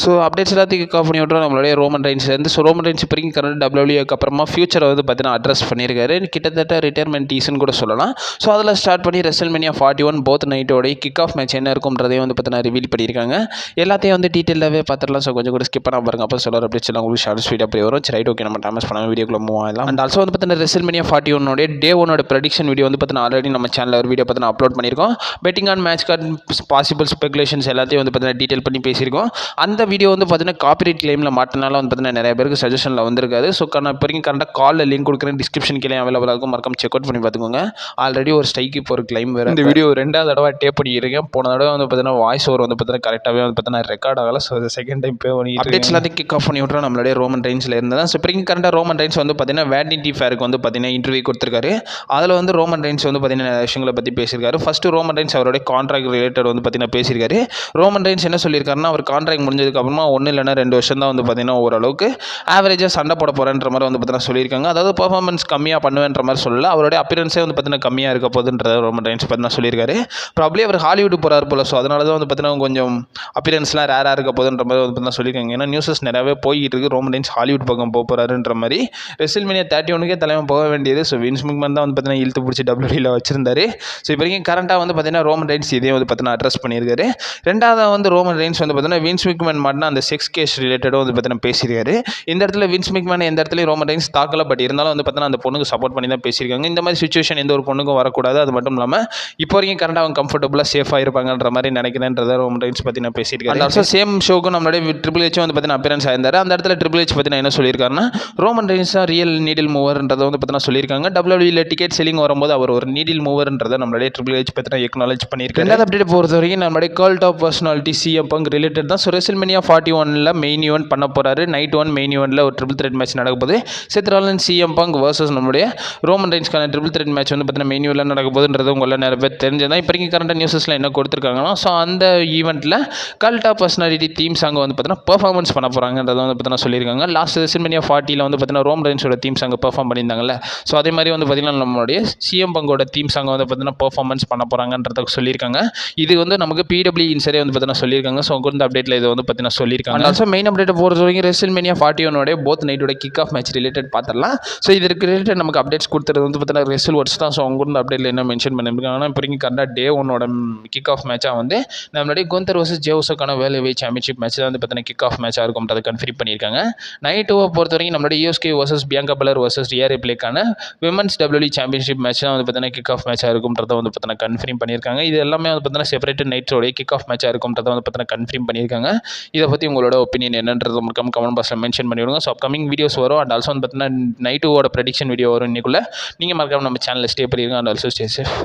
So updates எல்லாத்தையும் kick of பண்ணி விட்றோம் நம்மளுடைய ரோமன் ரெயின்ஸ்லேருந்து. ஸோ ரோமன் ரெயின்ஸ் இப்போதைக்கு கரண்ட் டபிள்யூக்கு அப்புறமா ஃபியூச்சரை வந்து பார்த்தீங்கன்னா அட்ரஸ் பண்ணியிருக்காரு. கிட்டத்தட்ட ரிட்டையர்மெண்ட் டீசன் கூட சொல்லலாம். ஸோ அதில் ஸ்டார்ட் பண்ணி ரெசல்மேனியா 41 போத் நைட்டோடைய கிக் ஆஃப் மேட்ச் என்ன இருக்கும்ன்றதையும் வந்து பார்த்தீங்கன்னா ரிவீல் பண்ணியிருக்காங்க. எல்லாத்தையும் வந்து டீட்டெயிலாகவே பார்த்துடலாம். ஸோ கொஞ்சம் கூட ஸ்கிப் பண்ண பாருங்க. அப்போ சொல்கிற அப்டேட்ஸ் எல்லாம் உங்களுக்கு ஷார்ட் ஸ்வீட் அப்படி வரும். சரி ரைட், ஓகே, நம்ம டைமஸ் பண்ணாமல் வீடியோக்குள்ள மூவ் ஆகலாம். அண்ட் ஆல்சோ வந்து பார்த்தீங்கன்னா ரெசல்மேனியா 41 டே 1 ப்ரெடிக்ஷன் வீடியோ வந்து பார்த்தீங்கன்னா ஆல்ரெடி நம்ம சேனலில் ஒரு வீடியோ பார்த்தீங்கன்னா அப்லோட் பண்ணியிருக்கோம். Betting on match card possible speculations எல்லாத்தையும் வந்து பார்த்தீங்கன்னா டீட்டெயில் பண்ணி பேசியிருக்கோம். அந்த வீடியோ வந்து பார்த்தீங்கன்னா காப்பிரைட் கிளைமில் மாட்டினால வந்து பார்த்தீங்கன்னா நிறைய பேருக்கு சஜஷனில் வந்திருக்காது. ஸோ நான் இப்போ வரைக்கும் கரெக்டாக காலில் லிங்க் கொடுக்குறேன், டிஸ்கிரிப்ஷன் கீழே அவைலபிளாக இருக்கும், மறக்காம செக் அவுட் பண்ணி பார்த்துக்கோங்க. ஆல்ரெடி ஒரு ஸ்ட்ரைக்கு இப்போ ஒரு கிளைம் வேறு. இந்த வீடியோ 2வது தடவை டேப் பண்ணியிருக்கேன். போன தடவை வந்து பார்த்தீங்கன்னா வாய்ஸ் ஓவர் வந்து பார்த்தீங்கன்னா கரெக்டாகவே வந்து பார்த்தீங்கன்னா ரெக்கார்ட் ஆகலை. ஸோ செகண்ட் டைம் பே பண்ணி அப்டேட்ஸ் எல்லாத்தையும் கிக் ஆஃப் பண்ணி விட்றோம் நம்மளுடைய ரோமன் ரெயின்ஸில் இருந்தது. ஸோ இப்போ வரைக்கும் கரெக்டாக ரோமன் ரெயின்ஸ் வந்து பார்த்தீங்கன்னா வேனிட்டி ஃபேருக்கு வந்து பார்த்தீங்கன்னா இன்டர்வியூ கொடுத்துருக்காரு. அதில் வந்து ரோமன் ரெயின்ஸ் வந்து பார்த்தீங்கன்னா நிறைய விஷயங்களை பற்றி பேசியிருக்காரு. ஃபஸ்ட்டு ரோமன் ரெயின்ஸ் அவருடைய கான்ட்ராக்ட் ரிலேட்டட் வந்து பார்த்தீங்கன்னா பேசியிருக்காரு. ரோமன் ரெயின்ஸ் என்ன சொல்லியிருக்காருன்னா, அவர் கான்ட்ராக்ட் முடிஞ்சதுக்கு அப்புறமா 1 இல்லைனா 2 வருஷம் தான் வந்து பார்த்தீங்கன்னா ஓரளவுக்கு ஆவரேஜாக சண்டை போட போகிறேன்ற மாதிரி வந்து பார்த்தீங்கன்னா சொல்லியிருக்காங்க. அதாவது பர்ஃபார்மன்ஸ் கம்மியாக பண்ணுவேன்ற மாதிரி சொல்லல, அவருடைய அப்பியரன்ஸே வந்து பார்த்தீங்கன்னா கம்மியாக இருக்க போகுதுன்றத ரோமன் ரெயின்ஸ் பார்த்தீங்கன்னா சொல்லியிருக்காரு. ப்ராப்ளி அவர் ஹாலிவுட் போகிறார் போல. ஸோ அதனால தான் வந்து பார்த்தீங்கன்னா கொஞ்சம் அப்பியரன்ஸ்லாம் ரேராக இருக்க போகுதுன்ற மாதிரி வந்து பார்த்தீங்கன்னா சொல்லியிருக்காங்க. ஏன்னா நியூஸஸ் நிறையவே போய்கிட்டு இருக்குது, ரோமன் ரெயின்ஸ் ஹாலிவுட் பக்கம் போக போகிறாருன்ற மாதிரி. ரெசில்மேனியா 31 தலைவன் போக வேண்டியது. ஸோ வின்ஸ் மெக்மேன் தான் வந்து பார்த்தீங்கன்னா இழுத்து பிடிச்சி டபிள்யூல வச்சிருந்தாரு. ஸோ இப்போ வரைக்கும் கரண்ட்டாக வந்து பார்த்தீங்கன்னா ரோமன் ரெயின்ஸ் இதே வந்து பார்த்தீங்கன்னா அட்ரஸ் பண்ணியிருக்காரு. ரெண்டாவது வந்து ரோமன் ரெயின்ஸ் வந்து பார்த்தீங்கன்னா வின்ஸ் மெக்மேன் மாட்டினா அந்த செக்ஸ் கேஸ் ரிலேட்டடும் வந்து பார்த்தீங்கன்னா பேசியிருக்காரு. இந்த இடத்துல வின்ஸ் மெக்மேன் எந்த இடத்துலையும் ரோமன் ரெயின்ஸ் தாக்கல, பட் இருந்தாலும் வந்து பார்த்தீங்கன்னா அந்த பொண்ணுக்கு சப்போர்ட் பண்ணி தான் பேசியிருக்காங்க. இந்த மாதிரி சுச்சுவேஷன் எந்த ஒரு பொண்ணுக்கும் வரக்கூடாது. அது மட்டும் இல்லாமல் இப்போ வரைக்கும் கரெக்டாக அவங்க கம்ஃபர்டபுளாக சேஃபாக இருப்பாங்கன்ற மாதிரி நினைக்கிறேன்றத ரோமன் ரெயின்ஸ் பற்றி நான் பேசியிருக்காரு. ஆல்சோ சேம் ஷோக்கும் நம்மளுடைய ட்ரிபிள் ஹெச் வந்து பார்த்தீங்கன்னா அப்பியரன்ஸ் ஆயிருந்தாரு. அந்த இடத்துல ட்ரிபிள் ஹெச் பற்றி என்ன சொல்லியிருக்காருன்னா, ரோமன் ரெயின்ஸ் தான் ரியல் நீடில் மூவர்ன்றதை வந்து பார்த்தீங்கன்னா சொல்லியிருக்காங்க. டபிள்யூல டிக்கெட் செல்லிங் வரும்போது அவர் ஒரு நீடில் மூவர்ன்றதை நம்மளுடைய ட்ரிபிள் ஹெச் பற்றி எக்னாலஜ் பண்ணியிருக்காரு. ரெண்டாவது அப்டேட் பொறுத்த வரைக்கும் நம்மளுடைய cult of personality CM Punk related தான். ஸோ ரெசில்மேனியா 41 மெயின் ஈவென்ட் பண்ண போறாரு. நைட் 1 மெயின் ஈவென்ட்ல ஒரு ட்ரிபிள் த்ரெட் மேட்ச் நடக்க போகுது. செத் ராலின்ஸ் சிஎம் பங்க் வர்சஸ் நம்மளுடைய ரோமன் ரெயின்ஸ்க்கான ட்ரிபிள் த்ரெட் மேட்ச் வந்து பார்த்தீங்கன்னா மெயின் ஈவென்ட்ல நடக்க போகுதுன்றது உங்களை நிறைய பேர் தெரிஞ்சதான். இப்போ வரைக்கும் கரண்ட் நியூஸஸ்ல என்ன கொடுத்துருக்காங்கன்னா, ஸோ அந்த ஈவெண்ட்ல cult of personality theme song வந்து பார்த்தீங்கன்னா பெர்ஃபார்மன்ஸ் பண்ண போறாங்கன்றதை வந்து பார்த்தீங்கன்னா சொல்லியிருக்காங்க. லாஸ்ட் ரெசில்மேனியா 40 வந்து பார்த்தீங்கன்னா ரோமன் ரெயின்ஸோட தீம் சாங் பெர்ஃபார்ம் பண்ணியிருந்தாங்கல்ல. ஸோ அதே மாதிரி வந்து பார்த்தீங்கன்னா நம்மளுடைய சிஎம் பங்கோட தீம் சாங் வந்து பார்த்தீங்கன்னா பெர்ஃபார்மன்ஸ் பண்ண போறாங்கன்றத சொல்லியிருக்காங்க. இது வந்து நமக்கு பிடபிள்யூ இன்சரே வந்து பார்த்தீங்கன்னா சொல்லியிருக்காங்க. ஸோ இந்த அப்டேட்ல இது வந்து பார்த்தீங்கன்னா சொல்லியிருக்காங்க. ஆல்சோ மெயின் அப்டேட் பொறுத்த வரைக்கும் ரெசில்மேனியா 41 போத் நைட்டோட கிக் ஆஃப் மேட்ச் ரிலேட்டட் பார்த்துடலாம். ஸோ இதுக்கு ரிலேட்டட் நமக்கு அப்டேட்ஸ் கொடுத்துறது வந்து பார்த்தீங்கன்னா ரெசில் ஒர்ட்ஸ் தான். ஸோ அவங்க வந்து அப்டேட்ல என்ன மென்ஷன் பண்ணியிருக்காங்கன்னா, இப்போ வரைக்கும் கரெக்டாக டே 1 கிக் ஆஃப் மேட்சாக வந்து நம்மளுடைய குந்தர் வர்சஸ் ஜேவுஸோக்கான வேலை சாம்பியன்ஷிப் மேட்ச் தான் வந்து பார்த்தீங்கன்னா கிக் ஆஃப் மேட்சாக இருக்கும்ன்றதை கன்ஃபார்ம் பண்ணியிருக்காங்க. நைட் 2 பொறுத்த வரைக்கும் நம்மளுடைய IYO SKY versus Bianca Belair versus Rhea ரிப்ளேக்கான விமன்ஸ் டபிள்யூ சாம்பியன்ஷிப் மேட்ச் தான் வந்து பார்த்தீங்கன்னா கிக் ஆஃப் மேட்சாக இருக்கும்ன்றதை வந்து பார்த்தீங்கன்னா கன்ஃபார்ம் பண்ணியிருக்காங்க. இது எல்லாமே வந்து பார்த்தீங்கன்னா செப்பரேட் நைட்ஸோடைய கிக் ஆஃப் மேட்சாக இருக்கும்ன்றதை வந்து பார்த்தீங்கன்னா கன்ஃபார்ம் பண்ணியிருக்காங்க. இதை பற்றி உங்களோட ஒப்பீனியன் என்னன்றது மறக்காம கமெண்ட் பாக்ஸில் மென்ஷன் பண்ணிவிடுங்க. ஸோ அப்கமிங் வீடியோஸ் வரும். அண்ட் ஆல்சோ வந்து பார்த்தீங்கன்னா நைட்டோட ப்ரெடிக்ஷன் வீடியோ வரும் இன்னைக்குள்ள. நீங்கள் மறக்காம நம்ம சேனலில் ஸ்டே பண்ணிடுங்க. And also stay safe.